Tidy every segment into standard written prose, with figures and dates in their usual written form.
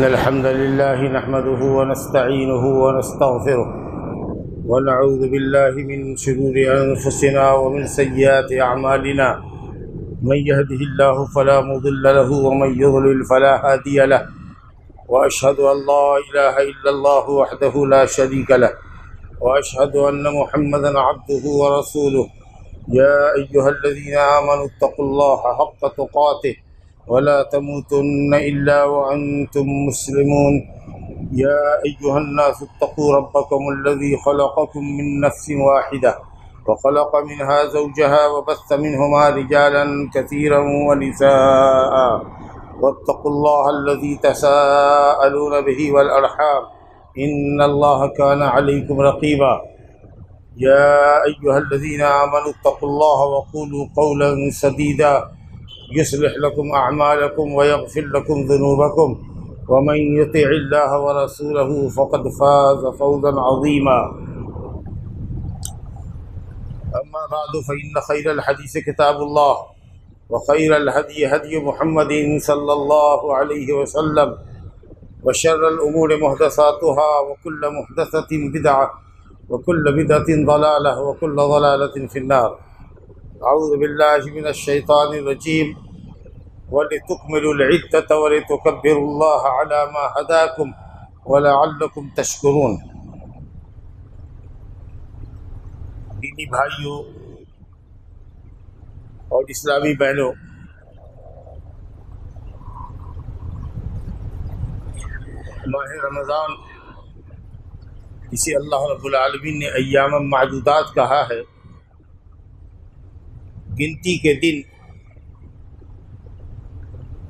إن الحمد لله نحمده ونستعينه ونستغفره ونعوذ بالله من شرور أنفسنا ومن سيئات أعمالنا من يهده الله فلا مضل له ومن يضلل فلا هادي له وأشهد أن لا إله إلا الله وحده لا شريك له وأشهد أن محمدا عبده ورسوله يا أيها الذين آمنوا اتقوا الله حق تقاته ولا تموتن إلا وأنتم مسلمون يا أيها الناس اتقوا ربكم الذي خلقكم من نفس واحدة وخلق منها زوجها وبث منهما رجالا كثيرا ونساء واتقوا الله الذي تساءلون به والأرحام إن الله كان عليكم رقيبا يا أيها الذين آمنوا اتقوا الله وقولوا قولا سديدا يصلح لكم أعمالكم ويغفر لكم ذنوبكم ومن يطع الله ورسوله فقد فاز فوزا عظيما أما بعد فإن خير الحديث كتاب الله وخير الهدي هدي محمد صلى الله عليه وسلم وشر الأمور محدثاتها وكل محدثة بدعة وكل بدعة ضلالة وكل ضلالة في النار أعوذ بالله من الشيطان الرجيم ولتكملوا العدة ولتكبروا الله على ما هداكم ولعلكم تشكرون۔ دینی بھائیوں اور اسلامی بہنوں، ماہ رمضان اسے اللہ رب العالمین نے ایام معدودات کہا ہے، گنتی کے دن۔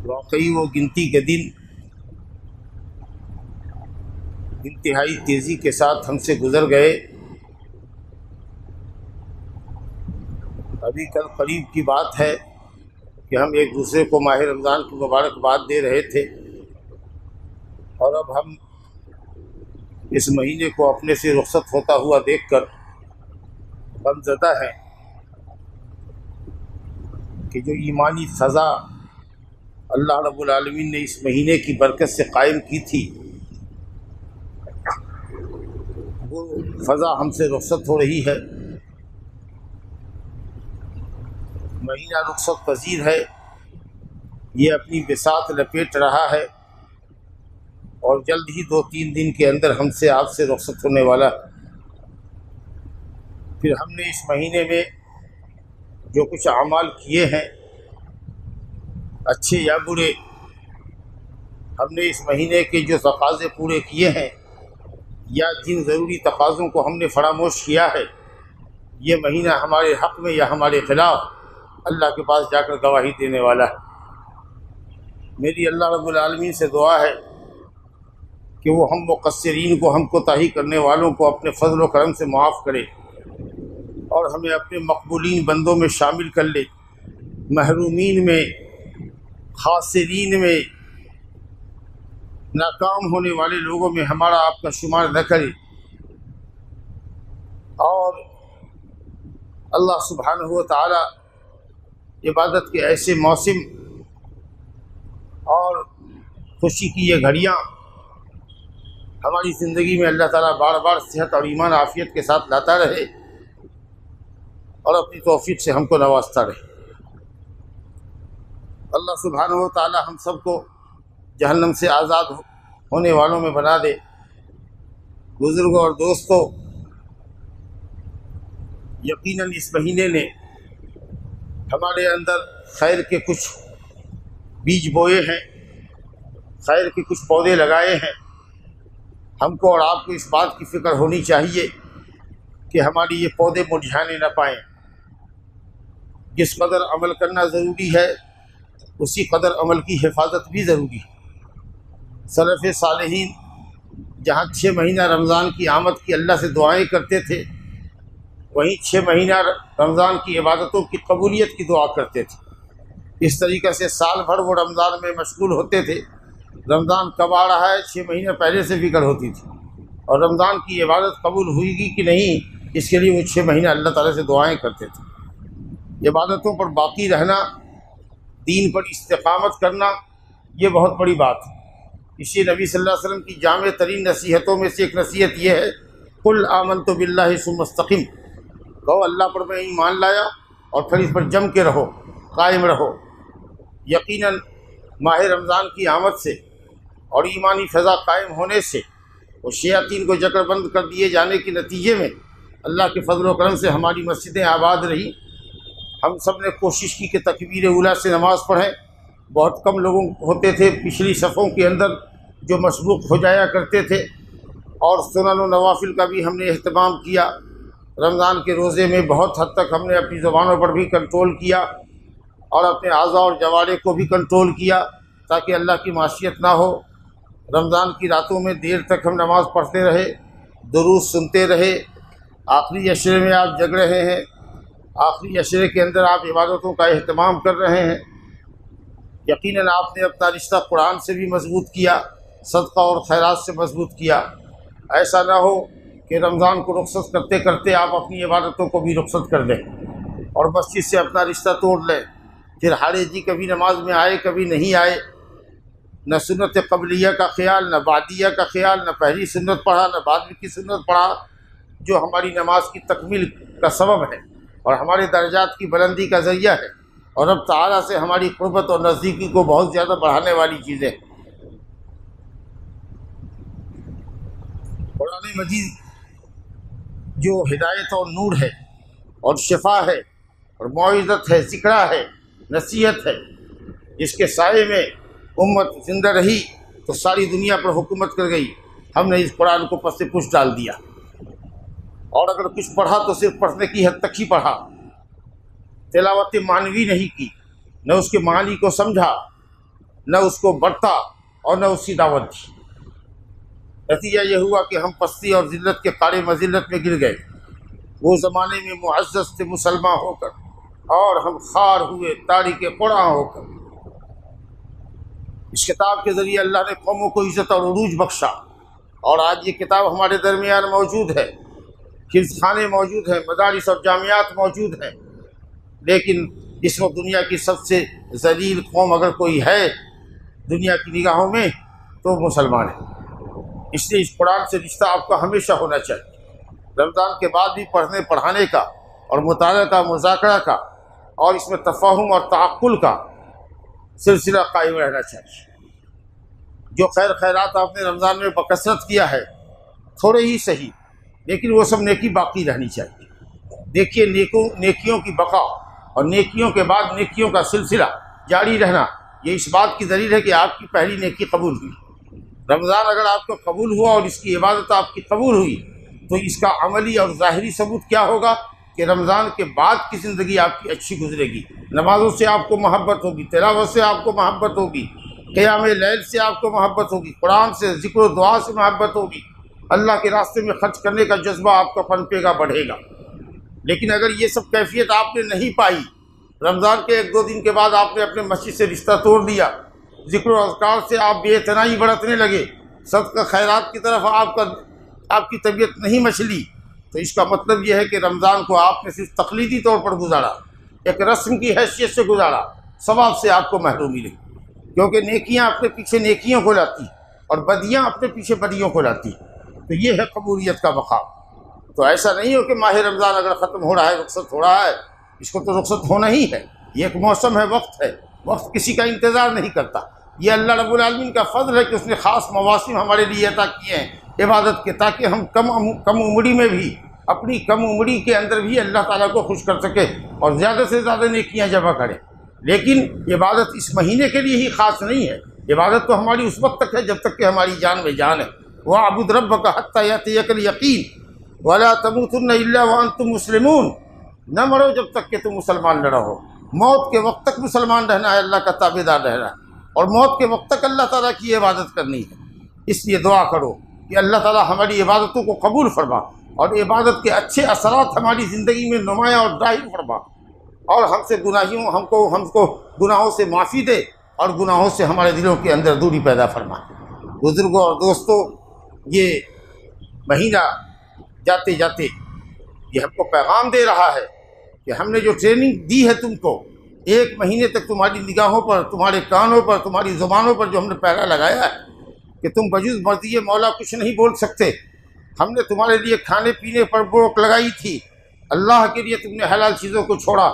واقعی وہ گنتی کے دن انتہائی تیزی کے ساتھ ہم سے گزر گئے۔ ابھی کل قریب کی بات ہے کہ ہم ایک دوسرے کو ماہ رمضان کی مبارکباد دے رہے تھے، اور اب ہم اس مہینے کو اپنے سے رخصت ہوتا ہوا دیکھ کر غمزدہ ہیں کہ جو ایمانی فضا اللہ رب العالمین نے اس مہینے کی برکت سے قائم کی تھی، وہ فضا ہم سے رخصت ہو رہی ہے۔ مہینہ رخصت پذیر ہے، یہ اپنی بساط لپیٹ رہا ہے، اور جلد ہی 2-3 دن کے اندر ہم سے آپ سے رخصت ہونے والا ہے۔ پھر ہم نے اس مہینے میں جو کچھ اعمال کیے ہیں، اچھے یا برے، ہم نے اس مہینے کے جو تقاضے پورے کیے ہیں یا جن ضروری تقاضوں کو ہم نے فراموش کیا ہے، یہ مہینہ ہمارے حق میں یا ہمارے خلاف اللہ کے پاس جا کر گواہی دینے والا ہے۔ میری اللہ رب العالمین سے دعا ہے کہ وہ ہم مقصرین کو، ہم کوتاہی کرنے والوں کو اپنے فضل و کرم سے معاف کرے، اور ہمیں اپنے مقبولین بندوں میں شامل کر لے، محرومین میں، خاسرین میں، ناکام ہونے والے لوگوں میں ہمارا آپ کا شمار نہ کرے۔ اور اللہ سبحانہ و تعالی عبادت کے ایسے موسم اور خوشی کی یہ گھڑیاں ہماری زندگی میں اللہ تعالیٰ بار بار صحت اور ایمان عافیت کے ساتھ لاتا رہے، اور اپنی توفیق سے ہم کو نوازتا رہے۔ اللہ سبحانہ و تعالی ہم سب کو جہنم سے آزاد ہونے والوں میں بنا دے۔ بزرگوں اور دوستوں، یقیناً اس مہینے نے ہمارے اندر خیر کے کچھ بیج بوئے ہیں، خیر کے کچھ پودے لگائے ہیں۔ ہم کو اور آپ کو اس بات کی فکر ہونی چاہیے کہ ہماری یہ پودے مرجھانے نہ پائیں۔ جس قدر عمل کرنا ضروری ہے، اسی قدر عمل کی حفاظت بھی ضروری ہے۔ سلف صالحین جہاں 6 مہینہ رمضان کی آمد کی اللہ سے دعائیں کرتے تھے، وہیں 6 مہینہ رمضان کی عبادتوں کی قبولیت کی دعا کرتے تھے۔ اس طریقے سے سال بھر وہ رمضان میں مشغول ہوتے تھے۔ رمضان کب آ رہا ہے 6 مہینے پہلے سے فکر ہوتی تھی، اور رمضان کی عبادت قبول ہوئے گی کہ نہیں، اس کے لیے وہ 6 مہینہ اللہ تعالیٰ سے دعائیں کرتے تھے۔ عبادتوں پر باقی رہنا، دین پر استقامت کرنا، یہ بہت بڑی بات ہے۔ اسی نبی صلی اللہ علیہ وسلم کی جامع ترین نصیحتوں میں سے ایک نصیحت یہ ہے، قل آمنت باللہ ثم استقم، کہو اللہ پر میں ایمان لایا اور پھر اس پر جم کے رہو، قائم رہو۔ یقیناً ماہ رمضان کی آمد سے اور ایمانی فضا قائم ہونے سے اور شیاطین کو جکڑ بند کر دیے جانے کے نتیجے میں اللہ کے فضل و کرم سے ہماری مسجدیں آباد رہی۔ ہم سب نے کوشش کی کہ تکبیر اولیٰ سے نماز پڑھیں۔ بہت کم لوگوں ہوتے تھے پچھلی صفوں کے اندر جو مسبوق ہو جایا کرتے تھے، اور سنن و نوافل کا بھی ہم نے اہتمام کیا۔ رمضان کے روزے میں بہت حد تک ہم نے اپنی زبانوں پر بھی کنٹرول کیا اور اپنے اعضاء اور جوارح کو بھی کنٹرول کیا تاکہ اللہ کی معصیت نہ ہو۔ رمضان کی راتوں میں دیر تک ہم نماز پڑھتے رہے، دروس سنتے رہے۔ آخری عشرے میں آپ جگ رہے ہیں، آخری عشرے کے اندر آپ عبادتوں کا اہتمام کر رہے ہیں۔ یقیناً آپ نے اپنا رشتہ قرآن سے بھی مضبوط کیا، صدقہ اور خیرات سے مضبوط کیا۔ ایسا نہ ہو کہ رمضان کو رخصت کرتے کرتے آپ اپنی عبادتوں کو بھی رخصت کر دیں اور مسجد سے اپنا رشتہ توڑ لیں، پھر ہارے جی کبھی نماز میں آئے کبھی نہیں آئے، نہ سنت قبلیہ کا خیال، نہ بعدیہ کا خیال، نہ پہلی سنت پڑھا نہ بعد کی سنت پڑھا، جو ہماری نماز کی تکمیل کا سبب ہے اور ہمارے درجات کی بلندی کا ذریعہ ہے اور رب تعالیٰ سے ہماری قربت اور نزدیکی کو بہت زیادہ بڑھانے والی چیزیں۔ قرآن مجید جو ہدایت اور نور ہے اور شفا ہے اور موعظت ہے، ذکرہ ہے، نصیحت ہے، جس کے سائے میں امت زندہ رہی تو ساری دنیا پر حکومت کر گئی۔ ہم نے اس قرآن کو پس سے پش ڈال دیا، اور اگر کچھ پڑھا تو صرف پڑھنے کی حد تک ہی پڑھا، تلاوت معنوی نہیں کی، نہ اس کے معنی کو سمجھا، نہ اس کو بڑھتا اور نہ اس کی دعوت دی۔ نتیجہ یہ ہوا کہ ہم پستی اور ذلت کے قعر مذلت میں گر گئے۔ وہ زمانے میں معزز تھے مسلمان ہو کر، اور ہم خوار ہوئے تاریک قرآن ہو کر۔ اس کتاب کے ذریعے اللہ نے قوموں کو عزت اور عروج بخشا، اور آج یہ کتاب ہمارے درمیان موجود ہے، حفظ خانے موجود ہیں، مدارس اور جامعات موجود ہیں، لیکن اس وقت دنیا کی سب سے ذلیل قوم اگر کوئی ہے دنیا کی نگاہوں میں تو مسلمان ہے۔ اس لیے اس قرآن سے رشتہ آپ کا ہمیشہ ہونا چاہیے، رمضان کے بعد بھی پڑھنے پڑھانے کا اور مطالعہ کا، مذاکرہ کا، اور اس میں تفاہم اور تعقل کا سلسلہ قائم رہنا چاہیے۔ جو خیر خیرات آپ نے رمضان میں بکثرت کیا ہے، تھوڑے ہی صحیح، لیکن وہ سب نیکی باقی رہنی چاہیے۔ دیکھیے نیکیوں کی بقا اور نیکیوں کے بعد نیکیوں کا سلسلہ جاری رہنا، یہ اس بات کی دلیل ہے کہ آپ کی پہلی نیکی قبول ہوئی۔ رمضان اگر آپ کو قبول ہوا اور اس کی عبادت آپ کی قبول ہوئی تو اس کا عملی اور ظاہری ثبوت کیا ہوگا کہ رمضان کے بعد کی زندگی آپ کی اچھی گزرے گی۔ نمازوں سے آپ کو محبت ہوگی، تلاوت سے آپ کو محبت ہوگی، قیام لیل سے آپ کو محبت ہوگی، قرآن سے، ذکر و دعا سے محبت ہوگی، اللہ کے راستے میں خرچ کرنے کا جذبہ آپ کا پنپے گا، بڑھے گا۔ لیکن اگر یہ سب کیفیت آپ نے نہیں پائی، رمضان کے ایک دو دن کے بعد آپ نے اپنے مسجد سے رشتہ توڑ دیا، ذکر و اذکار سے آپ بے اعتنائی برتنے لگے، صدقہ خیرات کی طرف آپ کی طبیعت نہیں مچلی، تو اس کا مطلب یہ ہے کہ رمضان کو آپ نے صرف تقلیدی طور پر گزارا، ایک رسم کی حیثیت سے گزارا، ثواب سے آپ کو محرومی رہی، کیونکہ نیکیاں اپنے پیچھے نیکیوں کو لاتی اور بدیاں اپنے پیچھے بدیوں کو لاتی، تو یہ ہے قبولیت کا مقام۔ تو ایسا نہیں ہو کہ ماہ رمضان اگر ختم ہو رہا ہے، رخصت ہو رہا ہے، اس کو تو رخصت ہونا ہی ہے، یہ ایک موسم ہے، وقت ہے، وقت کسی کا انتظار نہیں کرتا۔ یہ اللہ رب العالمین کا فضل ہے کہ اس نے خاص مواسم ہمارے لیے عطا کیے ہیں عبادت کے، تاکہ ہم کم عمری میں بھی، اپنی کم عمری کے اندر بھی اللہ تعالیٰ کو خوش کر سکے اور زیادہ سے زیادہ نیکیاں جمع کریں۔ لیکن عبادت اس مہینے کے لیے ہی خاص نہیں ہے، عبادت تو ہماری اس وقت تک ہے جب تک کہ ہماری جان میں جان ہے۔ وَاعْبُدْ رَبَّكَ حَتَّىٰ يَأْتِيَكَ الْيَقِينُ وَلَا تَمُوتُنَّ إِلَّا وَأَنْتُمْ مُسْلِمُونَ، نہ مرو جب تک کہ تم مسلمان نہ رہو۔ موت کے وقت تک مسلمان رہنا ہے، اللہ کا تابع دار رہنا ہے، اور موت کے وقت تک اللہ تعالیٰ کی عبادت کرنی ہے۔ اس لیے دعا کرو کہ اللہ تعالیٰ ہماری عبادتوں کو قبول فرما اور عبادت کے اچھے اثرات ہماری زندگی میں نمایاں اور ظاہر فرما، اور ہم کو گناہوں سے معافی دے اور گناہوں سے ہمارے دلوں کے اندر دوری پیدا فرما۔ بزرگوں اور دوستوں، یہ مہینہ جاتے جاتے یہ ہم کو پیغام دے رہا ہے کہ ہم نے جو ٹریننگ دی ہے تم کو، ایک مہینے تک تمہاری نگاہوں پر، تمہارے کانوں پر، تمہاری زبانوں پر جو ہم نے پہرا لگایا ہے، کہ تم بجز مرضی مولا کچھ نہیں بول سکتے، ہم نے تمہارے لیے کھانے پینے پر روک لگائی تھی، اللہ کے لیے تم نے حلال چیزوں کو چھوڑا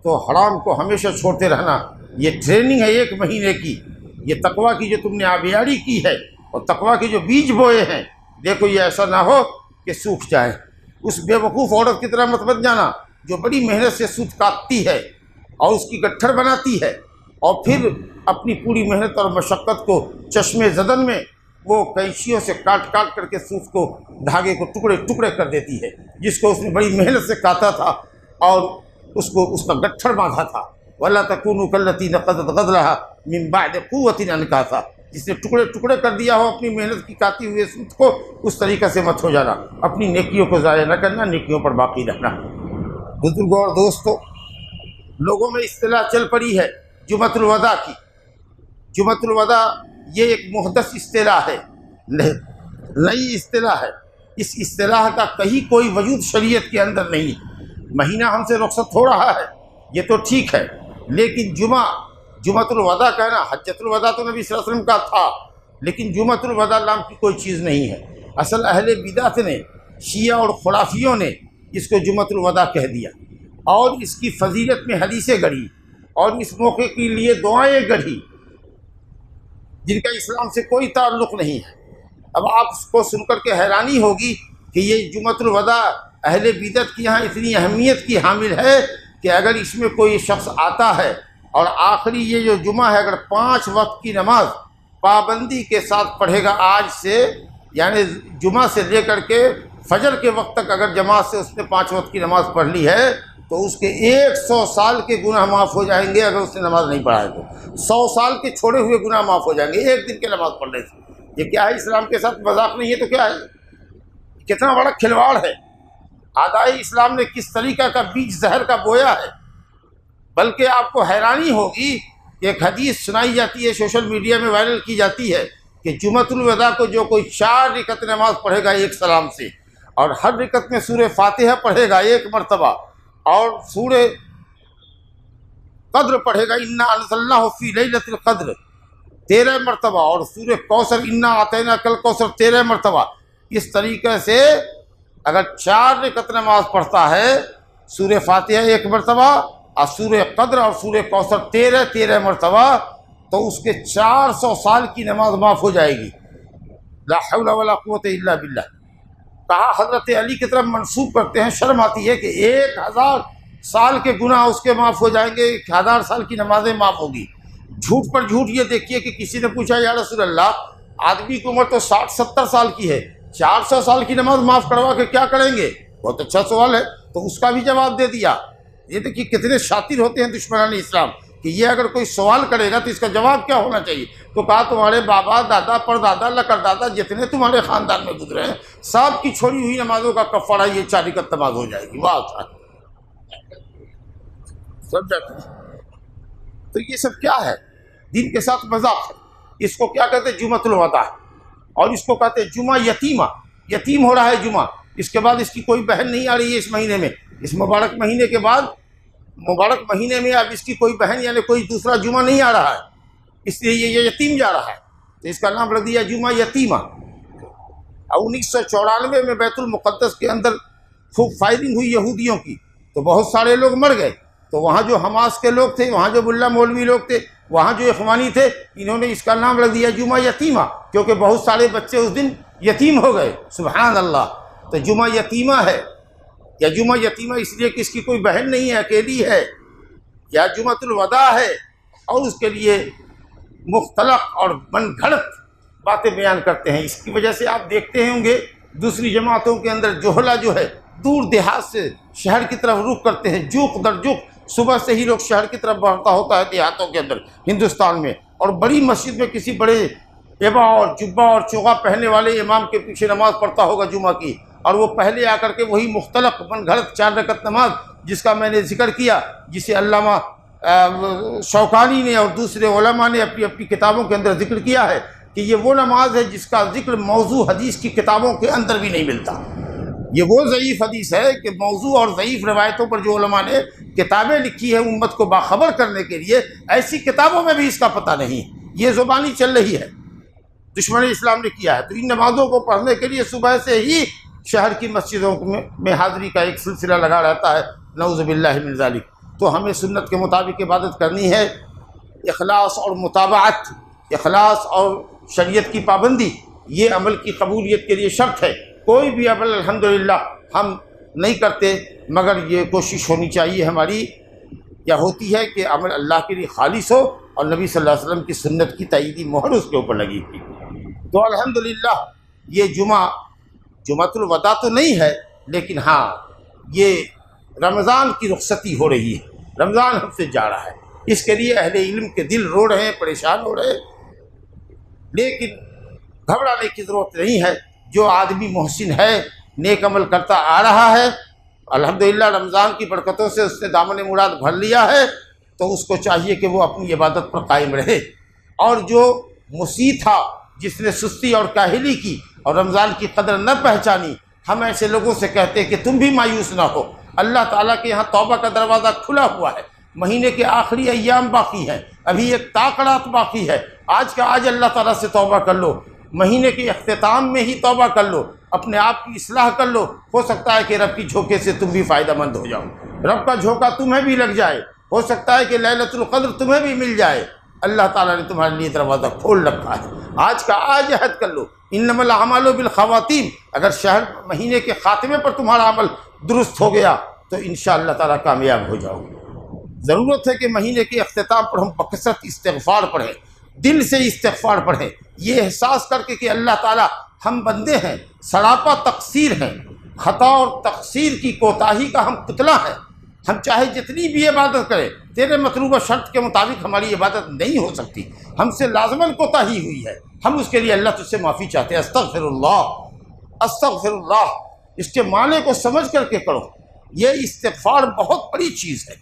تو حرام کو ہمیشہ چھوڑتے رہنا۔ یہ ٹریننگ ہے 1 مہینے کی، یہ تقویٰ کی جو تم نے آبیاری کی ہے اور تقویٰ کے جو بیج بوئے ہیں، دیکھو یہ ایسا نہ ہو کہ سوکھ جائے۔ اس بے وقوف عورت کی طرح مت بن جانا جو بڑی محنت سے سود کاٹتی ہے اور اس کی گٹھڑ بناتی ہے اور پھر اپنی پوری محنت اور مشقت کو چشمے زدن میں وہ کینچیوں سے کاٹ کاٹ کر کے سود کو، دھاگے کو ٹکڑے ٹکڑے کر دیتی ہے، جس کو اس نے بڑی محنت سے کاتا تھا اور اس کو اس کا گٹھڑ باندھا تھا۔ وَلَا تَكُونُوا كَالَّتِي نَقَضَتْ غَزْلَهَا مِن بَعْدِ قُوَّةٍ أَنْكَاثًا، جس نے ٹکڑے ٹکڑے کر دیا ہو اپنی محنت کی کاتی ہوئے سود کو، اس طریقے سے مت ہو جانا، اپنی نیکیوں کو ضائع نہ کرنا، نیکیوں پر باقی رہنا۔ بزرگوں اور دوستوں، لوگوں میں اصطلاح چل پڑی ہے جمعۃ الوداع کی۔ جمعۃ الوداع یہ ایک محدث اصطلاح ہے، نئی اصطلاح ہے۔ اس اصطلاح کا کہیں کوئی وجود شریعت کے اندر نہیں ہے۔ مہینہ ہم سے رخصت ہو رہا ہے یہ تو ٹھیک ہے، لیکن جمعۃ الوداع کہنا، حجۃ الوداع تو نبی صلی اللہ علیہ وسلم کا تھا، لیکن جمعۃ الوداع نام کی کوئی چیز نہیں ہے۔ اصل اہل بدعت نے، شیعہ اور خرافیوں نے اس کو جمعۃ الوداع کہہ دیا اور اس کی فضیلت میں حدیثیں گڑھی اور اس موقع کے لیے دعائیں گڑھی جن کا اسلام سے کوئی تعلق نہیں ہے۔ اب آپ اس کو سن کر کے حیرانی ہوگی کہ یہ جمعۃ الوداع اہل بدعت کی یہاں اتنی اہمیت کی حامل ہے کہ اگر اس میں کوئی شخص آتا ہے اور آخری یہ جو جمعہ ہے اگر 5 وقت کی نماز پابندی کے ساتھ پڑھے گا، آج سے یعنی جمعہ سے لے کر کے فجر کے وقت تک اگر جماعت سے اس نے 5 وقت کی نماز پڑھ لی ہے تو اس کے 100 سال کے گناہ معاف ہو جائیں گے۔ اگر اس نے نماز نہیں پڑھا ہے تو 100 سال کے چھوڑے ہوئے گناہ معاف ہو جائیں گے ایک دن کے نماز پڑھنے سے۔ یہ کیا ہے؟ اسلام کے ساتھ مذاق نہیں ہے تو کیا ہے؟ کتنا بڑا کھلواڑ ہے۔ اعدائے اسلام نے کس طریقہ کا بیج زہر کا بویا ہے۔ بلکہ آپ کو حیرانی ہوگی کہ ایک حدیث سنائی جاتی ہے، سوشل میڈیا میں وائرل کی جاتی ہے کہ جمعۃ الوداع کو جو کوئی 4 رکعت نماز پڑھے گا ایک سلام سے، اور ہر رکعت میں سورہ فاتحہ پڑھے گا 1 مرتبہ، اور سورہ قدر پڑھے گا انا انزلناہ فی لیلۃ القدر 13 مرتبہ، اور سورہ کوثر انا اعطیناک الکوثر 13 مرتبہ۔ اس طریقے سے اگر 4 رکعت نماز پڑھتا ہے، سورہ فاتحہ 1 مرتبہ اور سورہ قدر اور سورہ کوثر 13 مرتبہ، تو اس کے 400 سال کی نماز معاف ہو جائے گی۔ لا حول ولا قوت الا باللہ۔ کہا حضرت علی کی طرف منسوب کرتے ہیں، شرم آتی ہے کہ 1000 سال کے گناہ اس کے معاف ہو جائیں گے، 1000 سال کی نمازیں معاف ہوگی۔ جھوٹ پر جھوٹ یہ دیکھیے کہ کسی نے پوچھا یا رسول اللہ، آدمی کی عمر تو 60-70 سال کی ہے، 400 سال کی نماز معاف کروا کے کیا کریں گے؟ بہت اچھا سوال ہے، تو اس کا بھی جواب دے دیا۔ یہ دیکھیے کتنے شاطر ہوتے ہیں دشمنان اسلام کہ یہ اگر کوئی سوال کرے گا تو اس کا جواب کیا ہونا چاہیے؟ تو کہا تمہارے بابا دادا پردادا لکردادا جتنے تمہارے خاندان میں گزرے ہیں سب کی چھوڑی ہوئی نمازوں کا کفارہ یہ 4 رکعت نماز ہو جائے گی۔ واہ تھا سب جاتے ہیں۔ تو یہ سب کیا ہے؟ دین کے ساتھ مذاق ہے۔ اس کو کیا کہتے ہیں؟ جمعۃ الوداع، اور اس کو کہتے ہیں جمعہ یتیمہ۔ یتیم ہو رہا ہے جمعہ، اس کے بعد اس کی کوئی بہن نہیں آ رہی ہے اس مہینے میں، اس مبارک مہینے کے بعد مبارک مہینے میں اب اس کی کوئی بہن یعنی کوئی دوسرا جمعہ نہیں آ رہا ہے، اس لیے یہ یتیم جا رہا ہے، تو اس کا نام رکھ دیا جمعہ یتیمہ۔ اور 1994 میں بیت المقدس کے اندر خوب فائرنگ ہوئی یہودیوں کی، تو بہت سارے لوگ مر گئے، تو وہاں جو حماس کے لوگ تھے، وہاں جو ملا مولوی لوگ تھے، وہاں جو اخوانی تھے، انہوں نے اس کا نام رکھ دیا جمعہ یتیمہ، کیونکہ بہت سارے بچے اس دن یتیم ہو گئے۔ سبحان اللہ۔ تو جمعہ یتیمہ ہے، یا جمعہ یتیمہ اس لیے کہ اس کی کوئی بہن نہیں ہے، اکیلی ہے، یا جمعۃ الوداع ہے، اور اس کے لیے مختلف اور من گھڑت باتیں بیان کرتے ہیں۔ اس کی وجہ سے آپ دیکھتے ہوں گے دوسری جماعتوں کے اندر جوہلا جو ہے دور دیہات سے شہر کی طرف رخ کرتے ہیں، جوق در جوق صبح سے ہی لوگ شہر کی طرف بڑھتا ہوتا ہے دیہاتوں کے اندر ہندوستان میں، اور بڑی مسجد میں کسی بڑے ایبا اور جبہ اور چوغا پہننے والے امام کے پیچھے نماز پڑھتا ہوگا جمعہ کی، اور وہ پہلے آ کر کے وہی مختلف من گھڑت 4 رکعت نماز جس کا میں نے ذکر کیا، جسے علامہ شوکانی نے اور دوسرے علماء نے اپنی اپنی کتابوں کے اندر ذکر کیا ہے کہ یہ وہ نماز ہے جس کا ذکر موضوع حدیث کی کتابوں کے اندر بھی نہیں ملتا۔ یہ وہ ضعیف حدیث ہے کہ موضوع اور ضعیف روایتوں پر جو علماء نے کتابیں لکھی ہیں امت کو باخبر کرنے کے لیے، ایسی کتابوں میں بھی اس کا پتہ نہیں، یہ زبانی چل رہی ہے۔ دشمن اسلام نے کیا ہے۔ تو ان نمازوں کو پڑھنے کے لیے صبح سے ہی شہر کی مسجدوں میں حاضری کا ایک سلسلہ لگا رہتا ہے، نعوذ باللہ من ذالک۔ تو ہمیں سنت کے مطابق عبادت کرنی ہے، اخلاص اور متابعت، اخلاص اور شریعت کی پابندی، یہ عمل کی قبولیت کے لیے شرط ہے۔ کوئی بھی عمل الحمدللہ ہم نہیں کرتے، مگر یہ کوشش ہونی چاہیے ہماری، یا ہوتی ہے کہ عمل اللہ کے لیے خالص ہو اور نبی صلی اللہ علیہ وسلم کی سنت کی تائیدی مہر اس کے اوپر لگی تھی۔ تو الحمدللہ یہ جمعۃ الوداع تو نہیں ہے، لیکن ہاں یہ رمضان کی رخصتی ہو رہی ہے، رمضان ہم سے جا رہا ہے، اس کے لیے اہل علم کے دل رو رہے ہیں، پریشان ہو رہے ہیں، لیکن گھبرانے کی ضرورت نہیں ہے۔ جو آدمی محسن ہے، نیک عمل کرتا آ رہا ہے، الحمدللہ رمضان کی برکتوں سے اس نے دامن مراد بھر لیا ہے، تو اس کو چاہیے کہ وہ اپنی عبادت پر قائم رہے۔ اور جو مسیء تھا، جس نے سستی اور کاہلی کی اور رمضان کی قدر نہ پہچانی، ہم ایسے لوگوں سے کہتے ہیں کہ تم بھی مایوس نہ ہو، اللہ تعالیٰ کے یہاں توبہ کا دروازہ کھلا ہوا ہے، مہینے کے آخری ایام باقی ہیں، ابھی ایک تاکڑات باقی ہے، آج کا آج اللہ تعالیٰ سے توبہ کر لو، مہینے کے اختتام میں ہی توبہ کر لو، اپنے آپ کی اصلاح کر لو، ہو سکتا ہے کہ رب کی جھونکے سے تم بھی فائدہ مند ہو جاؤ، رب کا جھونکا تمہیں بھی لگ جائے، ہو سکتا ہے کہ لیلۃ القدر تمہیں بھی مل جائے، اللہ تعالیٰ نے تمہارے لیے دروازہ کھول رکھا ہے، آج کا آج عہد کر لو، انما الاعمال بالخواتیم، اگر شہر مہینے کے خاتمے پر تمہارا عمل درست ہو گیا تو انشاءاللہ تعالیٰ کامیاب ہو جاؤ گے۔ ضرورت ہے کہ مہینے کے اختتام پر ہم بکثرت استغفار پڑھیں، دل سے استغفار پڑھیں، یہ احساس کر کے کہ اللہ تعالیٰ ہم بندے ہیں، سراپا تقصیر ہیں، خطا اور تقصیر کی کوتاہی کا ہم پتلا ہیں، ہم چاہے جتنی بھی عبادت کریں، تیرے مطلوبہ شرط کے مطابق ہماری عبادت نہیں ہو سکتی، ہم سے لازماً کوتاہی ہوئی ہے، ہم اس کے لیے اللہ تجھ سے معافی چاہتے ہیں، استغفر اللہ، اس کے معنی کو سمجھ کر کے کرو۔ یہ استغفار بہت بڑی چیز ہے،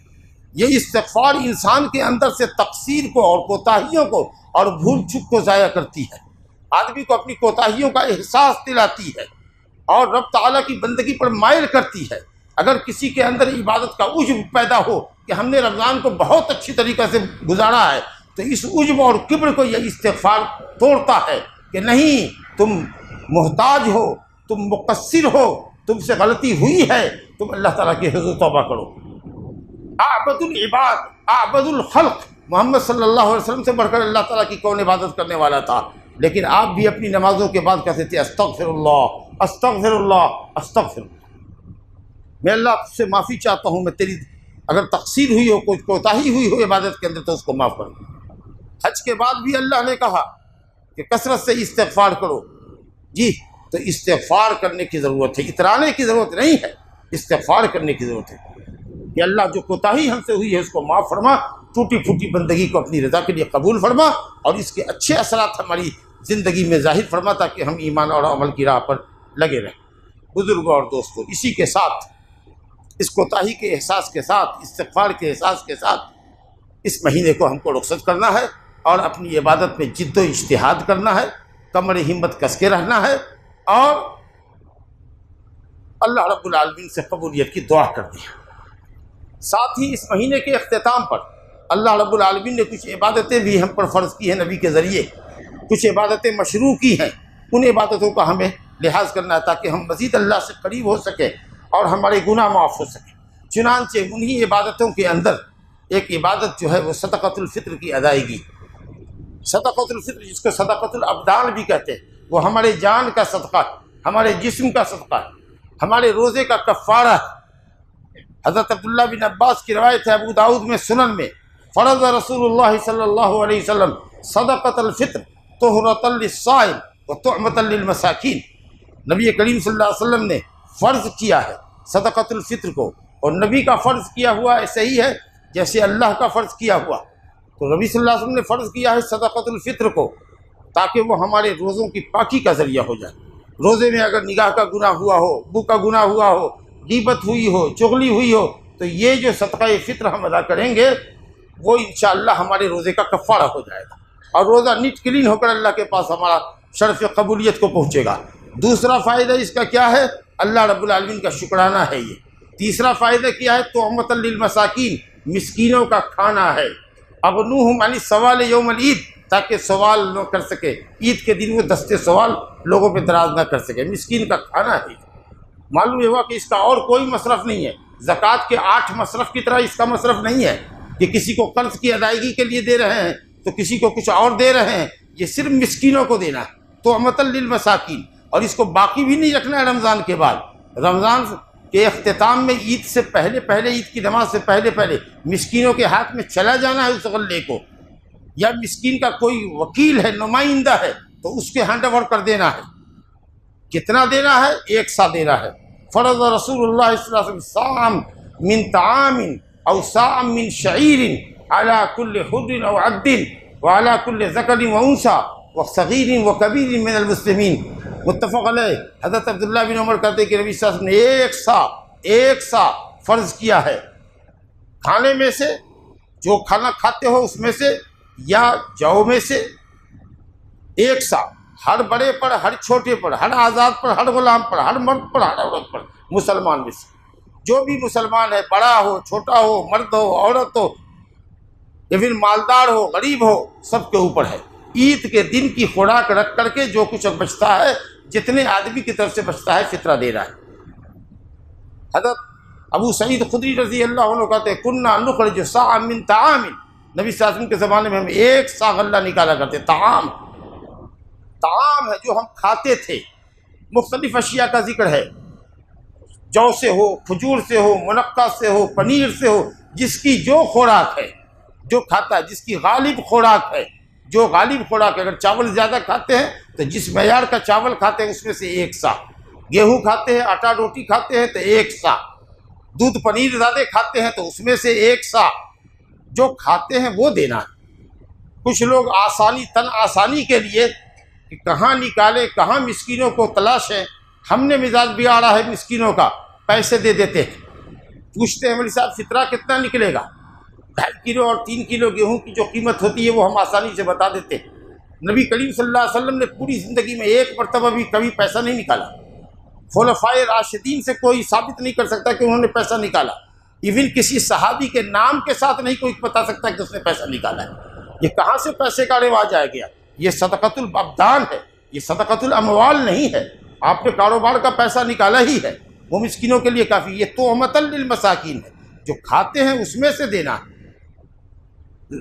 یہ استغفار انسان کے اندر سے تقصیر کو اور کوتاہیوں کو اور بھول چک کو ضائع کرتی ہے، آدمی کو اپنی کوتاہیوں کا احساس دلاتی ہے اور رب تعالیٰ کی بندگی پر مائل کرتی ہے۔ اگر کسی کے اندر عبادت کا عجب پیدا ہو کہ ہم نے رمضان کو بہت اچھی طریقے سے گزارا ہے، تو اس عجب اور کبر کو یہ استغفار توڑتا ہے کہ نہیں، تم محتاج ہو، تم مقصر ہو، تم سے غلطی ہوئی ہے، تم اللہ تعالیٰ کے حضور توبہ کرو۔ اعبد العباد اعبد الخلق، محمد صلی اللہ علیہ وسلم سے بڑھ کر اللہ تعالیٰ کی کون عبادت کرنے والا تھا، لیکن آپ بھی اپنی نمازوں کے بعد کہتے تھے استغفر اللہ استغفر اللہ استغفر اللہ، میں اللہ سے معافی چاہتا ہوں، میں تیری اگر تقصیر ہوئی ہو، کوئی کوتاہی ہوئی ہو عبادت کے اندر تو اس کو معاف کر۔ حج کے بعد بھی اللہ نے کہا کہ کثرت سے استغفار کرو، جی تو استغفار کرنے کی ضرورت ہے، اترانے کی ضرورت نہیں ہے، استغفار کرنے کی ضرورت ہے کہ اللہ جو کوتاہی ہم سے ہوئی ہے اس کو معاف فرما، ٹوٹی پھوٹی بندگی کو اپنی رضا کے لیے قبول فرما اور اس کے اچھے اثرات ہماری زندگی میں ظاہر فرما، تاکہ ہم ایمان اور عمل کی راہ پر لگے رہیں۔ بزرگوں اور دوستوں، اسی کے ساتھ، اس کوتاہی کے احساس کے ساتھ، استغفار کے احساس کے ساتھ، اس مہینے کو ہم کو رخصت کرنا ہے اور اپنی عبادت میں جد و اجتہاد کرنا ہے، کمر ہمت کس کے رہنا ہے اور اللہ رب العالمین سے قبولیت کی دعا کرنی ہے۔ ساتھ ہی اس مہینے کے اختتام پر اللہ رب العالمین نے کچھ عبادتیں بھی ہم پر فرض کی ہیں، نبی کے ذریعے کچھ عبادتیں مشروع کی ہیں، ان عبادتوں کا ہمیں لحاظ کرنا ہے تاکہ ہم مزید اللہ سے قریب ہو سکیں اور ہمارے گناہ معاف ہو سکیں۔ چنانچہ انہی عبادتوں کے اندر ایک عبادت جو ہے وہ صدقۃ الفطر کی ادائیگی، صدقۃ الفطر جس کو صدقۃ الابدان بھی کہتے ہیں، وہ ہمارے جان کا صدقہ، ہمارے جسم کا صدقہ، ہمارے روزے کا کفارہ ہے۔ حضرت عبداللہ بن عباس کی روایت ہے ابو داؤد میں، سنن میں، فرض رسول اللہ صلی اللہ علیہ وسلم صدقۃ الفطر طہرۃ للصائم وطعمۃ للمساکین، نبی کریم صلی اللہ علیہ وسلم نے فرض کیا ہے صدقۃ الفطر کو، اور نبی کا فرض کیا ہوا ایسے ہی ہے جیسے اللہ کا فرض کیا ہوا، تو نبی صلی اللہ علیہ وسلم نے فرض کیا ہے صدقۃ الفطر کو تاکہ وہ ہمارے روزوں کی پاکی کا ذریعہ ہو جائے۔ روزے میں اگر نگاہ کا گناہ ہوا ہو، بو کا گناہ ہوا ہو، غیبت ہوئی ہو، چغلی ہوئی ہو، تو یہ جو صدقہ فطر ہم ادا کریں گے وہ انشاءاللہ ہمارے روزے کا کفارہ ہو جائے گا، اور روزہ نیٹ کلین ہو کر اللہ کے پاس ہمارا شرف قبولیت کو پہنچے گا۔ دوسرا فائدہ اس کا کیا ہے؟ اللہ رب العالمین کا شکرانہ ہے یہ۔ تیسرا فائدہ کیا ہے؟ طعمۃ للمساکین، مسکینوں کا کھانا ہے۔ اغنوہم عن السوال یوم العید، تاکہ سوال نہ کر سکے، عید کے دن وہ دستے سوال لوگوں پہ دراز نہ کر سکے۔ مسکین کا کھانا ہے۔ معلوم ہوا کہ اس کا اور کوئی مصرف نہیں ہے، زکوٰۃ کے 8 مصرف کی طرح اس کا مصرف نہیں ہے کہ کسی کو قرض کی ادائیگی کے لیے دے رہے ہیں تو کسی کو کچھ اور دے رہے ہیں، یہ صرف مسکینوں کو دینا ہے، تُعْمَةً لِلْمَسَاکِین۔ اور اس کو باقی بھی نہیں رکھنا ہے رمضان کے بعد۔ رمضان کے اختتام میں عید سے پہلے عید کی نماز سے پہلے مسکینوں کے ہاتھ میں چلا جانا ہے اس غلے کو، یا مسکین کا کوئی وکیل ہے، نمائندہ ہے، تو اس کے ہینڈ اوور کر دینا ہے۔ کتنا دینا ہے؟ 1 سا دینا ہے۔ فرض رسول اللہ صلی اللہ علیہ وسلم صاعًا من طعام او صاعًا من شعیر علی کل حر او عبد وعلی کل ذکر وانثى وصغیر وکبیر من المسلمین، متفق علیہ۔ حضرت عبداللہ بن عمر کہتے ہیں کہ نبی صلی اللہ علیہ وسلم نے 1 سا فرض کیا ہے، کھانے میں سے جو کھانا کھاتے ہو اس میں سے، یا جو میں سے 1 سا، ہر بڑے پر، ہر چھوٹے پر، ہر آزاد پر، ہر غلام پر، ہر مرد پر، ہر عورت پر، مسلمان میں سے جو بھی مسلمان ہے، بڑا ہو چھوٹا ہو، مرد ہو عورت ہو، یا پھر مالدار ہو غریب ہو، سب کے اوپر ہے۔ عید کے دن کی خوراک رکھ کر کے جو کچھ بچتا ہے، جتنے آدمی کی طرف سے بچتا ہے، فطرہ دے رہا ہے۔ حضرت ابو سعید خدری رضی اللہ عنہ کہتے ہیں کنا نخرج صاعا من طعام، نبی صلی اللہ علیہ وسلم کے زمانے میں ہم 1 سا غلہ نکالا کرتے۔ طعام ہے جو ہم کھاتے تھے، مختلف اشیاء کا ذکر ہے، جو سے ہو، کھجور سے ہو، منقع سے ہو، پنیر سے ہو، جس کی جو خوراک ہے، جو کھاتا ہے، جس کی غالب خوراک ہے، جو غالب خوراک ہے۔ اگر چاول زیادہ کھاتے ہیں تو جس معیار کا چاول کھاتے ہیں اس میں سے 1 سا، گیہوں کھاتے ہیں، آٹا روٹی کھاتے ہیں تو 1 سا، دودھ پنیر زیادہ کھاتے ہیں تو اس میں سے 1 سا، جو کھاتے ہیں وہ دینا ہے۔ کچھ لوگ آسانی کے لیے کہ کہاں نکالے، کہاں مسکینوں کو تلاش ہے، ہم نے مزاج بگاڑا ہے مسکینوں کا، پیسے دے دیتے ہیں۔ پوچھتے ہیں مولوی صاحب فطرہ کتنا نکلے گا؟ 2.5 کلو اور 3 کلو گیہوں کی جو قیمت ہوتی ہے وہ ہم آسانی سے بتا دیتے ہیں۔ نبی کریم صلی اللہ علیہ وسلم نے پوری زندگی میں 1 مرتبہ بھی کبھی پیسہ نہیں نکالا۔ خلفائے راشدین سے کوئی ثابت نہیں کر سکتا کہ انہوں نے پیسہ نکالا، ایون کسی صحابی کے نام کے ساتھ نہیں کوئی بتا سکتا کہ اس نے پیسہ نکالا ہے۔ یہ کہاں سے پیسے کا رواج آ گیا؟ یہ صدقۃ الابدان ہے، یہ صدقۃ الاموال نہیں ہے۔ آپ نے کاروبار کا پیسہ نکالا ہی ہے، وہ مسکینوں کے لیے کافی۔ یہ تُعْمَةً لِلْمَسَاکِین ہے، جو کھاتے ہیں اس میں سے دینا ہے۔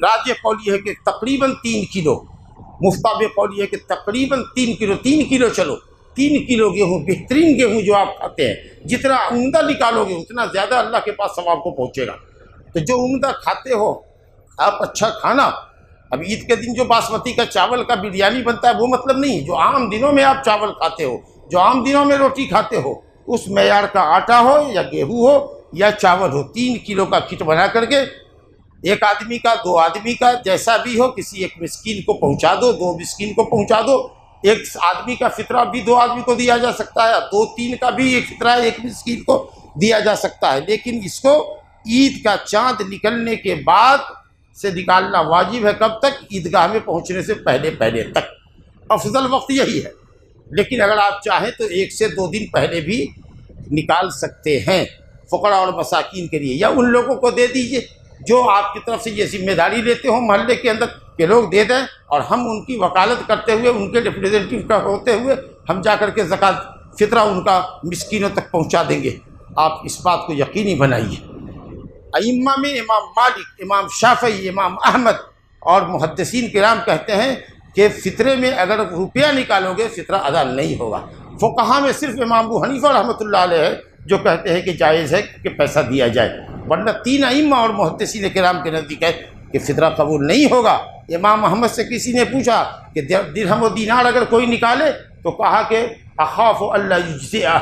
راجح قول یہ ہے کہ تقریباً 3 کلو، مفتاب قول یہ ہے کہ تقریباً 3 کلو، 3 کلو چلو، 3 کلو گیہوں، بہترین گیہوں جو آپ کھاتے ہیں، جتنا عمدہ نکالو گے اتنا زیادہ اللہ کے پاس ثواب کو پہنچے گا۔ تو جو عمدہ کھاتے ہو آپ، اچھا کھانا۔ اب عید کے دن جو باسمتی کا چاول کا بریانی بنتا ہے وہ مطلب نہیں، جو عام دنوں میں آپ چاول کھاتے ہو، جو عام دنوں میں روٹی کھاتے ہو، اس معیار کا آٹا ہو یا گیہوں ہو یا چاول ہو، 3 کلو کا کٹ بنا کر کے 1 آدمی کا، 2 آدمی کا، جیسا بھی ہو، کسی 1 مسکین کو پہنچا دو، 2 مسکین کو پہنچا دو۔ 1 آدمی کا فطرہ بھی 2 آدمی کو دیا جا سکتا ہے، 2-3 کا بھی ایک فطرہ 1 مسکین کو دیا جا سکتا ہے، لیکن اس کو عید کا چاند نکلنے کے بعد سے نکالنا واجب ہے۔ کب تک؟ عیدگاہ میں پہنچنے سے پہلے تک، افضل وقت یہی ہے۔ لیکن اگر آپ چاہیں تو 1 سے 2 دن پہلے بھی نکال سکتے ہیں، فقراء اور مساکین کے لیے، یا ان لوگوں کو دے دیجئے جو آپ کی طرف سے یہ ذمہ داری لیتے ہوں محلے کے اندر کہ لوگ دے دیں، اور ہم ان کی وکالت کرتے ہوئے، ان کے ریپریزنٹیو کا ہوتے ہوئے ہم جا کر کے زکوٰۃ فطرہ ان کا مسکینوں تک پہنچا دیں گے۔ آپ اس بات کو یقینی بنائیے۔ ائمہ میں امام مالک، امام شافعی، امام احمد اور محدثین کرام کہتے ہیں کہ فطرے میں اگر روپیہ نکالو گے فطرہ ادا نہیں ہوگا۔ فقہا میں صرف امام ابو حنیفہ رحمۃ اللہ علیہ ہے جو کہتے ہیں کہ جائز ہے کہ پیسہ دیا جائے، ورنہ 3 ائمہ اور محدثین کرام کے نزدیک ہے کہ فطرہ قبول نہیں ہوگا۔ امام احمد سے کسی نے پوچھا کہ درہم و دینار اگر کوئی نکالے تو کہا کہ اخاف اللہ یجزئہ،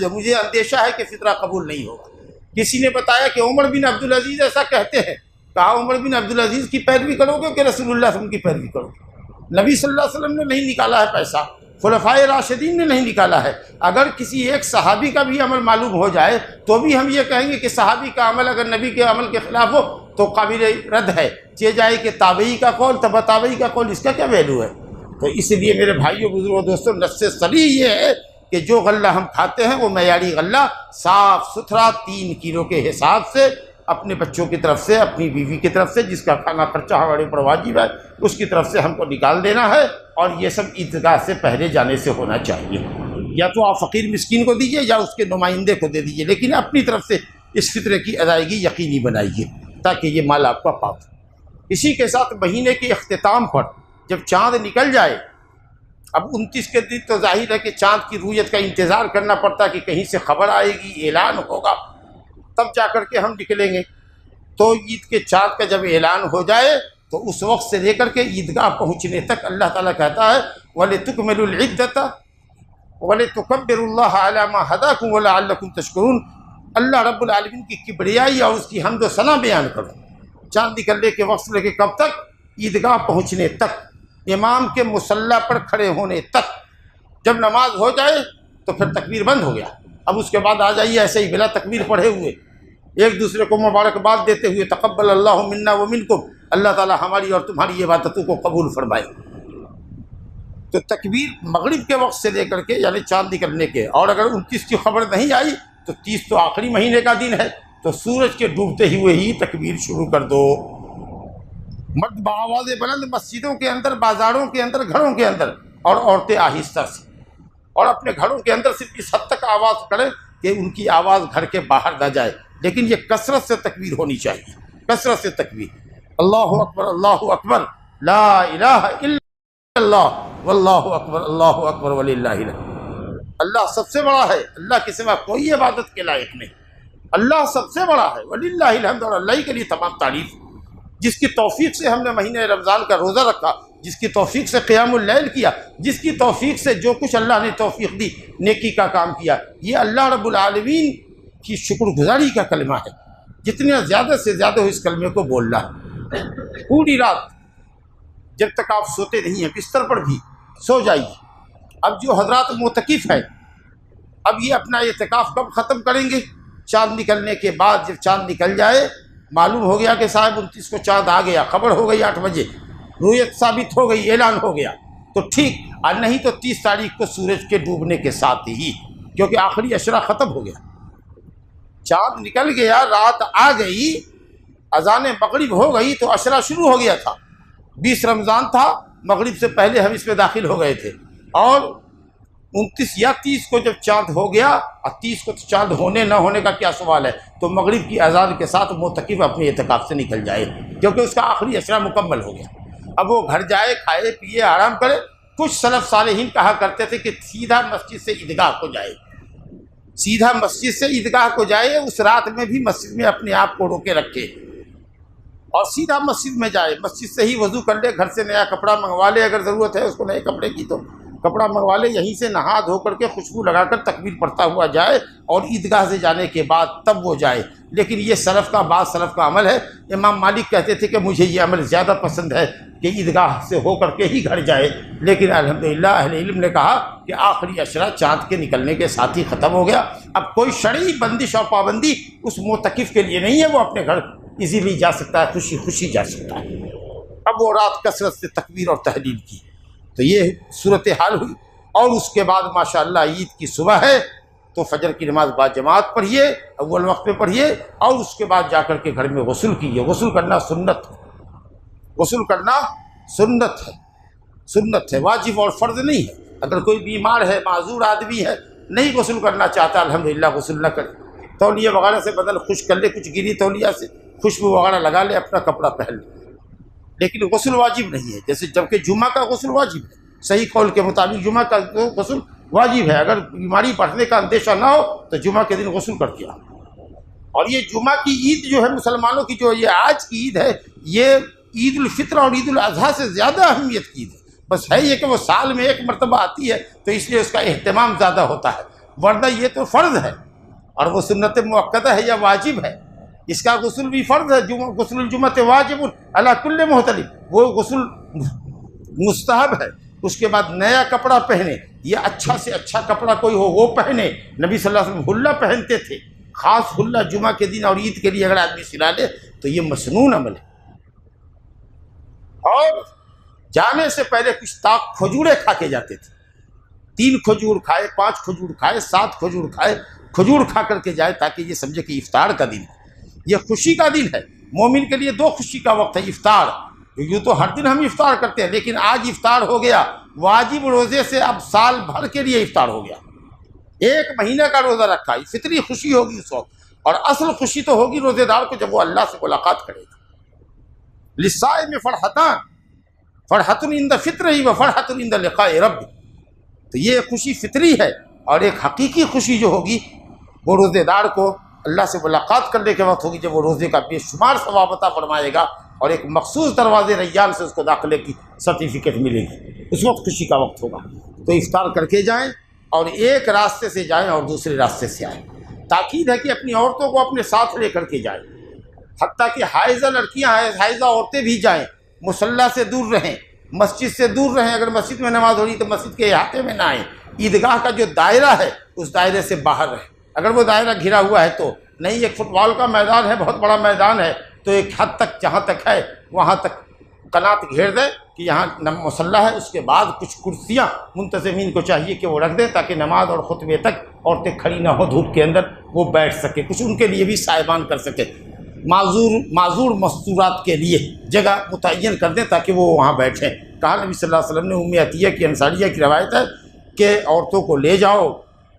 مجھے اندیشہ ہے کہ فطرہ قبول نہیں ہوگا۔ کسی نے بتایا کہ عمر بن عبدالعزیز ایسا کہتے ہیں، کہا عمر بن عبدالعزیز کی پیروی کرو گے کہ رسول اللہ صلی اللہ علیہ وسلم کی پیروی کرو گے؟ نبی صلی اللہ علیہ وسلم نے نہیں نکالا ہے پیسہ، خلفائے راشدین نے نہیں نکالا ہے۔ اگر کسی ایک صحابی کا بھی عمل معلوم ہو جائے تو بھی ہم یہ کہیں گے کہ صحابی کا عمل اگر نبی کے عمل کے خلاف ہو تو قابل رد ہے۔ یہ جائے کہ تابعی کا قول، تبع تابعی کا قول، اس کا کیا ویلو ہے؟ تو اس لیے میرے بھائیوں بزرگوں دوستوں، نص صریح یہ ہے کہ جو غلہ ہم کھاتے ہیں وہ معیاری غلہ، صاف ستھرا 3 کلو کے حساب سے اپنے بچوں کی طرف سے، اپنی بیوی کی طرف سے، جس کا کھانا خرچہ ہمارے اوپر واجب ہے، اس کی طرف سے ہم کو نکال دینا ہے، اور یہ سب عیدگاہ سے پہلے جانے سے ہونا چاہیے۔ یا تو آپ فقیر مسکین کو دیجیے یا اس کے نمائندے کو دے دیجیے، لیکن اپنی طرف سے اس فطرے کی ادائیگی یقینی بنائیے تاکہ یہ مال آپ کا پاک ہو۔ اسی کے ساتھ مہینے کے اختتام پر جب چاند نکل جائے، اب 29 کے دن تو ظاہر ہے کہ چاند کی رویت کا انتظار کرنا پڑتا ہے کہ کہیں سے خبر آئے گی، اعلان ہوگا، تب جا کر کے ہم نکلیں گے۔ تو عید کے چاند کا جب اعلان ہو جائے تو اس وقت سے لے کر کے عیدگاہ پہنچنے تک اللہ تعالیٰ کہتا ہے وَلِتُكْمِلُوا الْعِدَّةَ وَلِتُكَبِّرُوا اللَّهَ عَلَىٰ مَا هَدَاكُمْ وَلَعَلَّكُمْ تَشْكُرُونَ۔ اللہ رب العالمین کی کبریائی اور اس کی حمد و ثنا بیان کرو چاند نکلنے کے وقت سے لے کے کب تک؟ عیدگاہ پہنچنے تک، امام کے مصلی پر کھڑے ہونے تک۔ جب نماز ہو جائے تو پھر تکبیر بند ہو گیا، اب اس کے بعد آ جائیے ایسے ہی بلا تکبیر پڑھے ہوئے، ایک دوسرے کو مبارکباد دیتے ہوئے تقبل اللہ منا ومنکم، اللہ تعالی ہماری اور تمہاری عبادتوں کو قبول فرمائے۔ تو تکبیر مغرب کے وقت سے لے کر کے یعنی چاند نکلنے کے، اور اگر 29 کی خبر نہیں آئی تو 30 تو آخری مہینے کا دن ہے، تو سورج کے ڈوبتے ہوئے ہی تکبیر شروع کر دو۔ مرد بآواز بلند مسجدوں کے اندر، بازاروں کے اندر، گھروں کے اندر، اور عورتیں آہستہ سے، اور اپنے گھروں کے اندر صرف اس حد تک آواز کریں کہ ان کی آواز گھر کے باہر نہ جائے، لیکن یہ کثرت سے تکبیر ہونی چاہیے، کثرت سے تکبیر، اللہ اکبر لا الہ الا اللہ واللہ اکبر وللہ الحمد۔ اللہ سب سے بڑا ہے، اللہ کے سوا کوئی عبادت کے لائق نہیں، اللہ سب سے بڑا ہے، وللہ الحمد، اور اللہ ہی کے لیے تمام تعریف۔ جس کی توفیق سے ہم نے مہینہ رمضان کا روزہ رکھا، جس کی توفیق سے قیام اللیل کیا، جس کی توفیق سے جو کچھ اللہ نے توفیق دی نیکی کا کام کیا، یہ اللہ رب العالمین کی شکر گزاری کا کلمہ ہے۔ جتنے زیادہ سے زیادہ اس کلمے کو بولنا ہے، پوری رات جب تک آپ سوتے نہیں ہیں بستر پر بھی سو جائیے۔ اب جو حضرات معتکف ہیں، اب یہ اپنا اعتکاف کب ختم کریں گے؟ چاند نکلنے کے بعد۔ جب چاند نکل جائے، معلوم ہو گیا کہ صاحب 29 کو چاند آ گیا، خبر ہو گئی 8 بجے، رویت ثابت ہو گئی، اعلان ہو گیا، تو ٹھیک، اور نہیں تو 30 تاریخ کو سورج کے ڈوبنے کے ساتھ ہی، کیونکہ آخری عشرہ ختم ہو گیا، چاند نکل گیا، رات آ گئی، اذان مغرب ہو گئی تو عشرہ شروع ہو گیا تھا۔ 20 رمضان تھا، مغرب سے پہلے ہم اس میں داخل ہو گئے تھے، اور 29 یا 30 کو جب چاند ہو گیا، اور 30 کو تو چاند ہونے نہ ہونے کا کیا سوال ہے، تو مغرب کی اذان کے ساتھ معتکف اپنے اعتکاف سے نکل جائے، کیونکہ اس کا آخری عشرہ مکمل ہو گیا۔ اب وہ گھر جائے، کھائے پیے، آرام کرے۔ کچھ سلف صالحین کہا کرتے تھے کہ سیدھا مسجد سے عیدگاہ کو جائے، سیدھا مسجد سے عیدگاہ کو جائے، اس رات میں بھی مسجد میں اپنے آپ کو روکے رکھے اور سیدھا مسجد میں جائے، مسجد سے ہی وضو کر لے، گھر سے نیا کپڑا منگوا لے، اگر ضرورت ہے اس کو نئے کپڑے کی تو کپڑا منگوا لے، یہیں سے نہا دھو کر کے خوشبو لگا کر تکبیر پڑھتا ہوا جائے، اور عیدگاہ سے جانے کے بعد تب وہ جائے۔ لیکن یہ سلف کا، بعض سلف کا عمل ہے۔ امام مالک کہتے تھے کہ مجھے یہ عمل زیادہ پسند ہے کہ عیدگاہ سے ہو کر کے ہی گھر جائے، لیکن الحمدللہ اہل علم نے کہا کہ آخری عشرہ چاند کے نکلنے کے ساتھ ہی ختم ہو گیا۔ اب کوئی شرعی بندش اور پابندی اس معتکف کے لیے نہیں ہے، وہ اپنے گھر ایزیلی جا سکتا ہے، خوشی خوشی جا سکتا ہے۔ اب وہ رات کثرت سے تکبیر اور تحلیل کی، تو یہ صورتحال ہوئی۔ اور اس کے بعد ماشاءاللہ عید کی صبح ہے تو فجر کی نماز با جماعت پڑھیے، اول وقت میں پڑھیے، اور اس کے بعد جا کر کے گھر میں غسل کیجیے۔ غسل کرنا سنت ہے، غسل کرنا سنت ہے، سنت ہے، واجب اور فرض نہیں ہے۔ اگر کوئی بیمار ہے، معذور آدمی ہے، نہیں غسل کرنا چاہتا، الحمدللہ غسل نہ کرے، تولیے وغیرہ سے بدن خشک کر لے، کچھ گری تولیہ سے خوشبو وغیرہ لگا لے، اپنا کپڑا پہن لے، لیکن غسل واجب نہیں ہے۔ جیسے جبکہ جمعہ کا غسل واجب ہے، صحیح قول کے مطابق جمعہ کا غسل واجب ہے، اگر بیماری بڑھنے کا اندیشہ نہ ہو تو جمعہ کے دن غسل کر دیا۔ اور یہ جمعہ کی عید جو ہے مسلمانوں کی، جو یہ آج کی عید ہے، یہ عید الفطر اور عید الاضحیٰ سے زیادہ اہمیت کی عید ہے۔ بس ہے یہ کہ وہ سال میں ایک مرتبہ آتی ہے تو اس لیے اس کا اہتمام زیادہ ہوتا ہے، ورنہ یہ تو فرض ہے، اور وہ سنت مؤکدہ ہے یا واجب ہے۔ اس کا غسل بھی فرض ہے، غسل الجمعۃ واجب علی کل محتلم، وہ غسل مستحب ہے۔ اس کے بعد نیا کپڑا پہنے، یہ اچھا سے اچھا کپڑا کوئی ہو وہ پہنے۔ نبی صلی اللہ علیہ وسلم حلہ پہنتے تھے، خاص حلہ جمعہ کے دن اور عید کے لیے اگر آدمی سلا لے تو یہ مسنون عمل ہے۔ اور جانے سے پہلے کچھ تاک کھجوریں کھا کے جاتے تھے، 3 کھجور کھائے، 5 کھجور کھائے، 7 کھجور کھائے، کھجور کھا کر کے جائے تاکہ یہ سمجھے کہ افطار کا دن ہے۔ یہ خوشی کا دن ہے۔ مومن کے لیے 2 خوشی کا وقت ہے، افطار، یوں تو ہر دن ہم افطار کرتے ہیں، لیکن آج افطار ہو گیا، واجب روزے سے اب سال بھر کے لیے افطار ہو گیا، 1 مہینے کا روزہ رکھا، فطری خوشی ہوگی اس وقت۔ اور اصل خوشی تو ہوگی روزے دار کو جب وہ اللہ سے ملاقات کرے گا۔ للصائم فرحتان، فرحۃ عند فطرہ و فرحۃ عند لقاء رب، تو یہ خوشی فطری ہے، اور ایک حقیقی خوشی جو ہوگی وہ روزے دار کو اللہ سے ملاقات کرنے کے وقت ہوگی، جب وہ روزے کا بے شمار ثواب عطا فرمائے گا اور ایک مخصوص دروازے ریان سے اس کو داخلے کی سرٹیفکیٹ ملے گی، اس وقت خوشی کا وقت ہوگا۔ تو افطار کر کے جائیں، اور ایک راستے سے جائیں اور دوسرے راستے سے آئیں۔ تاکید ہے کہ اپنی عورتوں کو اپنے ساتھ لے کر کے جائیں، حتیٰ کہ حائضہ لڑکیاں، حائضہ عورتیں بھی جائیں، مصلی سے دور رہیں، مسجد سے دور رہیں، اگر مسجد میں نماز ہو رہی تو مسجد کے احاطے میں نہ آئیں، عیدگاہ کا جو دائرہ ہے اس دائرے سے باہر رہیں، اگر وہ دائرہ گھرا ہوا ہے تو نہیں، ایک فٹ بال کا میدان ہے، بہت بڑا میدان ہے، تو ایک حد تک جہاں تک ہے وہاں تک قنات گھیر دیں کہ یہاں مصلی ہے، اس کے بعد کچھ کرسیاں منتظمین کو چاہیے کہ وہ رکھ دیں تاکہ نماز اور خطبے تک عورتیں کھڑی نہ ہو، دھوپ کے اندر وہ بیٹھ سکے، کچھ ان کے لیے بھی سائبان کر سکے، معذور مستورات کے لیے جگہ متعین کر دیں تاکہ وہ وہاں بیٹھیں۔ کہا نبی صلی اللہ علیہ وسلم نے، ام عطیہ کی انصاریہ کی روایت ہے کہ عورتوں کو لے جاؤ،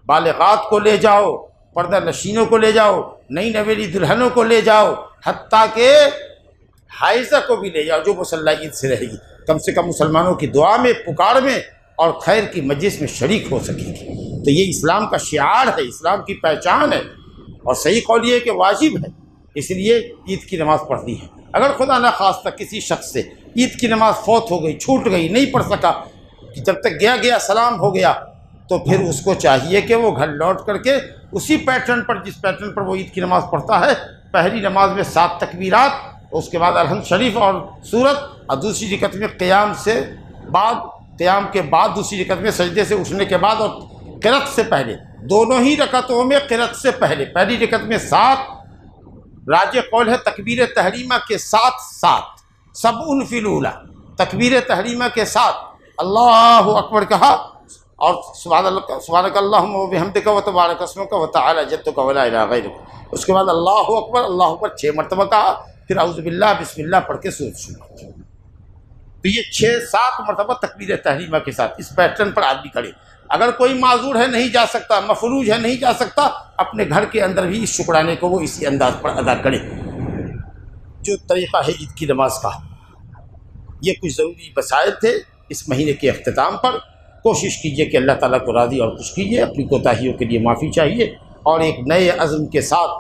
بالغات کو لے جاؤ، پردہ نشینوں کو لے جاؤ، نئی نویلی دلہنوں کو لے جاؤ، حتیٰ کہ حائضہ کو بھی لے جاؤ جو مصلی عید سے رہے گی، کم سے کم مسلمانوں کی دعا میں، پکار میں اور خیر کی مجلس میں شریک ہو سکے گی۔ تو یہ اسلام کا شعار ہے، اسلام کی پہچان ہے، اور صحیح قول یہ ہے کہ واجب ہے، اس لیے عید کی نماز پڑھنی ہے۔ اگر خدا نہ خواستہ کسی شخص سے عید کی نماز فوت ہو گئی، چھوٹ گئی، نہیں پڑھ سکا، کہ جب تک گیا سلام ہو گیا، تو پھر اس کو چاہیے کہ وہ گھر لوٹ کر کے اسی پیٹرن پر، جس پیٹرن پر وہ عید کی نماز پڑھتا ہے، پہلی نماز میں 7 تکبیرات، اس کے بعد الحمد شریف اور سورت، اور دوسری رکعت میں قیام کے بعد دوسری رکعت میں سجدے سے اٹھنے کے بعد اور قرأت سے پہلے، دونوں ہی رکعتوں میں قرأت سے پہلے، پہلی رکعت میں 7، راجح قول ہے تکبیر تحریمہ کے ساتھ سبع فی الاولی، تکبیر تحریمہ کے ساتھ اللہ اکبر کہا، اور سبحانک اللہم و بحمدک و تبارک اسمک و تعالی جدک و لا الہ غیرک، اس کے بعد اللہ اکبر 6 مرتبہ کہا، پھر اعوذ باللہ بسم اللہ پڑھ کے سورت شروع کی۔ تو یہ 6-7 مرتبہ تکبیر تحریمہ کے ساتھ اس پیٹرن پر آدمی کرے۔ اگر کوئی معذور ہے، نہیں جا سکتا، مفلوج ہے، نہیں جا سکتا، اپنے گھر کے اندر بھی اس شکرانے کو وہ اسی انداز پر ادا کرے جو طریقہ ہے عید کی نماز کا۔ یہ کچھ ضروری مسائل تھے اس مہینے کے اختتام پر۔ کوشش کیجئے کہ اللہ تعالیٰ کو راضی اور خوش کیجئے، اپنی کوتاہیوں کے لیے معافی چاہیے، اور ایک نئے عزم کے ساتھ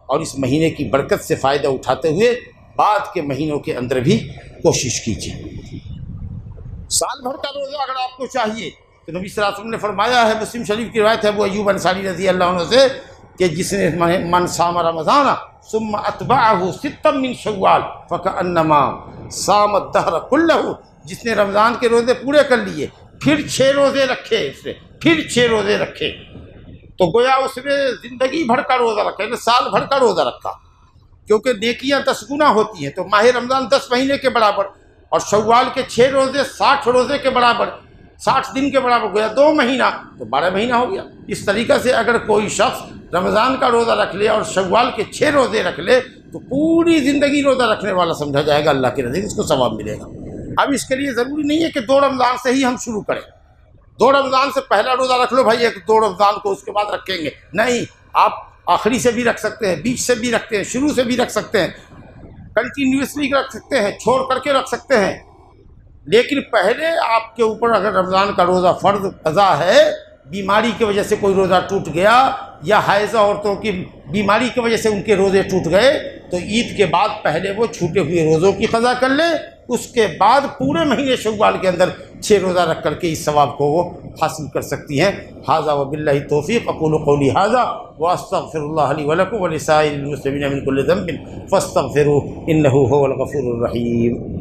اور اس مہینے کی برکت سے فائدہ اٹھاتے ہوئے بعد کے مہینوں کے اندر بھی کوشش کیجیے۔ سال بھر کا روزہ اگر آپ کو چاہیے تو نبی صلی اللہ علیہ وسلم نے فرمایا ہے، مسلم شریف کی روایت ہے ابو ایوب انصاری رضی اللہ عنہ سے، کہ جس نے من صام رمضان ثم اتبعه 6 من شوال فکأنما صام الدہر کلہ، جس نے رمضان کے روزے پورے کر لیے پھر 6 روزے رکھے، پھر 6 روزے رکھے، تو گویا اس نے زندگی بھر کا روزہ رکھا، یعنی سال بھر کا روزہ رکھا، کیونکہ نیکیاں 10 گنا ہوتی ہیں، تو ماہ رمضان 10 مہینے کے برابر، اور شوال کے 6 روزے 60 روزے کے برابر، 60 دن کے برابر، گویا 2 مہینہ تو 12 مہینہ ہو گیا۔ اس طریقے سے اگر کوئی شخص رمضان کا روزہ رکھ لے اور شوال کے 6 روزے رکھ لے تو پوری زندگی روزہ رکھنے والا سمجھا جائے گا، اللہ کے نزدیک اس کو ثواب ملے گا۔ اب اس کے لیے ضروری نہیں ہے کہ 2 رمضان سے ہی ہم شروع کریں، 2 رمضان سے پہلا روزہ رکھ لو بھائی، 2 رمضان کو اس کے بعد رکھیں گے، نہیں، آپ آخری سے بھی رکھ سکتے ہیں، بیچ سے بھی رکھتے ہیں، شروع سے بھی رکھ سکتے ہیں، کنٹینیوسلی رکھ سکتے ہیں، چھوڑ کر کے رکھ سکتے ہیں، لیکن پہلے آپ کے اوپر اگر رمضان کا روزہ فرض قضا ہے، بیماری کی وجہ سے کوئی روزہ ٹوٹ گیا، یا حائضہ عورتوں کی بیماری کی وجہ سے ان کے روزے ٹوٹ گئے، تو عید کے بعد پہلے وہ چھوٹے ہوئے روزوں کی قضا کر لیں، اس کے بعد پورے مہینے شوال کے اندر 6 روزہ رکھ کر کے اس ثواب کو وہ حاصل کر سکتی ہیں۔ ھذا وباللہ توفیق، اقول قولی ھذا واستغفر اللہ لی ولکم ولسائر المسلمین من کل ذنب فاستغفروہ انہ ھو الغفور الرحیم۔